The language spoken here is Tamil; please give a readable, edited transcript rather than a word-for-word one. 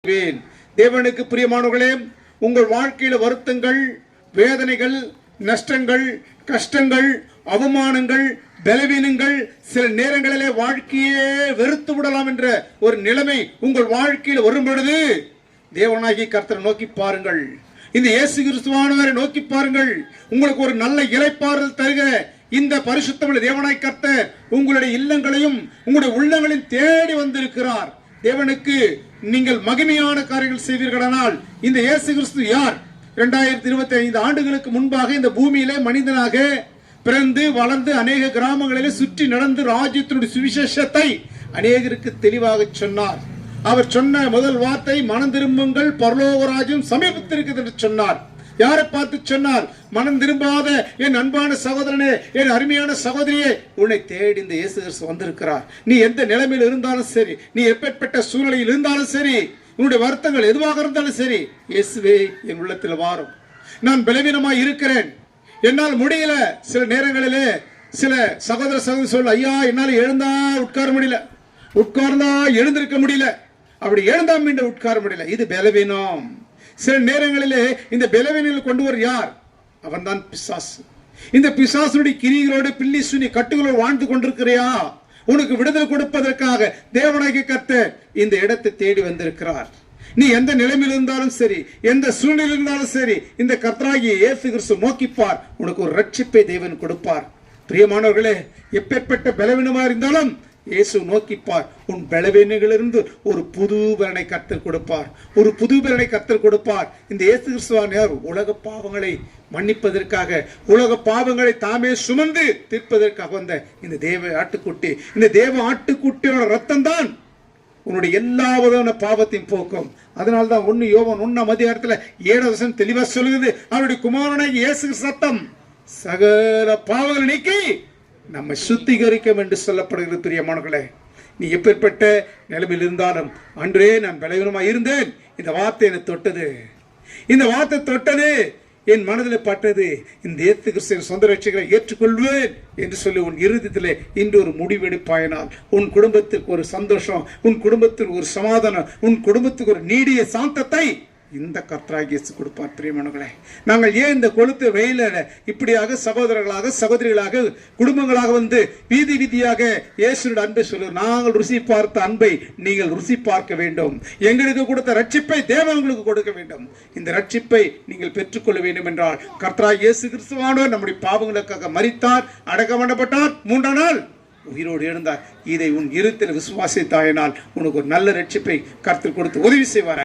தேவனுக்கு பிரியமானவர்களே, உங்கள் வாழ்க்கையில வருத்தங்கள், வேதனைகள், நஷ்டங்கள், கஷ்டங்கள், அவமானங்கள், பலவீனங்கள், சில நேரங்களிலே வாழ்க்கையே வெறுத்து விடலாம் என்ற ஒரு நிலைமை உங்கள் வாழ்க்கையில் வரும் பொழுது தேவனாகி கர்த்தரை நோக்கி பாருங்கள். இந்த இயேசு கிறிஸ்துவானவரை நோக்கி பாருங்கள். உங்களுக்கு ஒரு நல்ல இளைப்பாறுதல் தருக இந்த பரிசுத்தமுள்ள தேவனாய் கர்த்தர் உங்களுடைய இல்லங்களையும் உங்களுடைய உள்ளங்களையும் தேடி வந்திருக்கிறார். தேவனுக்கு நீங்கள் மகிமையான காரியங்கள் செய்வீர்களானால் இந்த இயேசு கிறிஸ்து யார்? 2025 ஆண்டுகளுக்கு முன்பாக இந்த பூமியிலே மனிதனாக பிறந்து வளர்ந்து அநேக கிராமங்களிலே சுற்றி நடந்து ராஜ்யத்தினுடைய சுவிசேஷத்தை அநேகருக்கு தெளிவாக சொன்னார். அவர் சொன்ன முதல் வார்த்தை, மனம் திரும்புங்கள், பரலோக ராஜ்யம் சமீபத்திருக்கிறது என்று சொன்னார். யாரை பார்த்து சொன்னார்? மனம் திரும்பாத என் அன்பான சகோதரனே, என் அருமையான சகோதரியே, உன்னை தேடி இந்த இயேசு கிறிஸ்து வந்திருக்கிறார். நீ எந்த நிலைமையில் இருந்தாலும் சரி, நீ எப்பேற்பட்ட சூழ்நிலையில் இருந்தாலும் சரி, உன்னுடைய வருத்தங்கள் எதுவாக இருந்தாலும் சரி, இயேசுவே என் உள்ளத்தில் வாரும். நான் பலவீனமாய் இருக்கிறேன், என்னால் முடியல. சில நேரங்களிலே சில சகோதர சகோதரி சொல்ல, ஐயா என்னால் எழுந்தா உட்கார முடியல, உட்கார்ந்தா எழுந்திருக்க முடியல, அப்படி எழுந்தா மீண்டும் உட்கார முடியல. இது பலவீனம். சில நேரங்களிலே இந்த பலவீனங்களை கொண்டு வர யார்? அவன் தான் பிசாசு. இந்த பிசாசுடைய கிரிகளோடு பில்லி சுனி கட்டுகளோடு வாழ்ந்து கொண்டிருக்கிறியா? உனக்கு விடுதலை கொடுப்பதற்காக தேவனாகிய கர்த்தர் இந்த இடத்தை தேடி வந்திருக்கிறார். நீ எந்த நிலைமையில் இருந்தாலும் சரி, எந்த சூழ்நிலையில் இருந்தாலும் சரி, இந்த கர்த்தராகிய இயேசு கிறிஸ்து நோக்கிப்பார். உனக்கு ஒரு ரட்சிப்பை தேவன் கொடுப்பார். பிரியமானவர்களே, எப்பேற்பட்ட பலவீனமா இருந்தாலும் இயேசு நோக்கிப்பார். உன் பலவீனங்களிலிருந்து ஒரு புது பலனை கர்த்தர் கொடுப்பார். ஒரு புது பலனை கர்த்தர் கொடுப்பார். இந்த இயேசு கிறிஸ்துவானவர் உலக பாவங்களை மன்னிப்பதற்காக, உலக பாவங்களை தாமே சுமந்து தீர்ப்பதற்காக வந்த இந்த தேவ ஆட்டுக்குட்டி, இந்த தேவ ஆட்டுக்குட்டியோட ரத்தம் தான் உன்னுடைய எல்லா விதமான பாவத்தையும் போக்கும். அதனால்தான் 1 யோவான் 1 அதிகாரத்தில் 7 தெளிவா சொல்லுது, அவருடைய குமாரனாகிய இயேசு சத்தம் சகல பாவங்களை நீக்கி நம்மை சுத்திகரிக்கும் என்று சொல்லப்படுகிறது. பிரியமானவர்களே, நீ எப்பேற்பட்ட நிலைமையில் இருந்தாலும், அன்றே நான் பலவீனமாக இருந்தேன், இந்த வார்த்தை என்னை தொட்டது, இந்த வார்த்தை தொட்டது, என் மனதில் பட்டது, இந்த இயேசு கிறிஸ்துவின் சொந்த ரட்சகரை ஏற்றுக்கொள்வேன் என்று சொல்லி உன் இருதயத்திலே இன்று ஒரு முடிவெடுப்பாயினால் உன் குடும்பத்திற்கு ஒரு சந்தோஷம், உன் குடும்பத்திற்கு ஒரு சமாதானம், உன் குடும்பத்துக்கு ஒரு நீடிய சாந்தத்தை இந்த கர்த்தராகிய இயேசு கொடுப்பார். பிரியமானவர்களே, நாங்கள் ஏன் இந்த கொளுத்த வெயில இப்படியாக சகோதரர்களாக சகோதரிகளாக குடும்பங்களாக வந்து வீதி வீதியாக இயேசுவின் அன்பை சொல்லுவோம். நாங்கள் ருசி பார்த்த அன்பை நீங்கள் ருசி பார்க்க வேண்டும். எங்களுக்கு கொடுத்த ரட்சிப்பை தேவன் உங்களுக்கு கொடுக்க வேண்டும். இந்த ரட்சிப்பை நீங்கள் பெற்றுக்கொள்ள வேண்டும் என்றால் கர்த்தராகிய இயேசு கிறிஸ்துவானவர் நம்முடைய பாவங்களுக்காக மரித்தார், அடக்கம் பண்ணப்பட்டார், 3ஆம் நாள் உயிரோடு எழுந்தார். இதை உன் இருதயத்தில் விசுவாசித்தாயினால் உனக்கு ஒரு நல்ல ரட்சிப்பை கர்த்தர் கொடுத்து உதவி செய்வார்.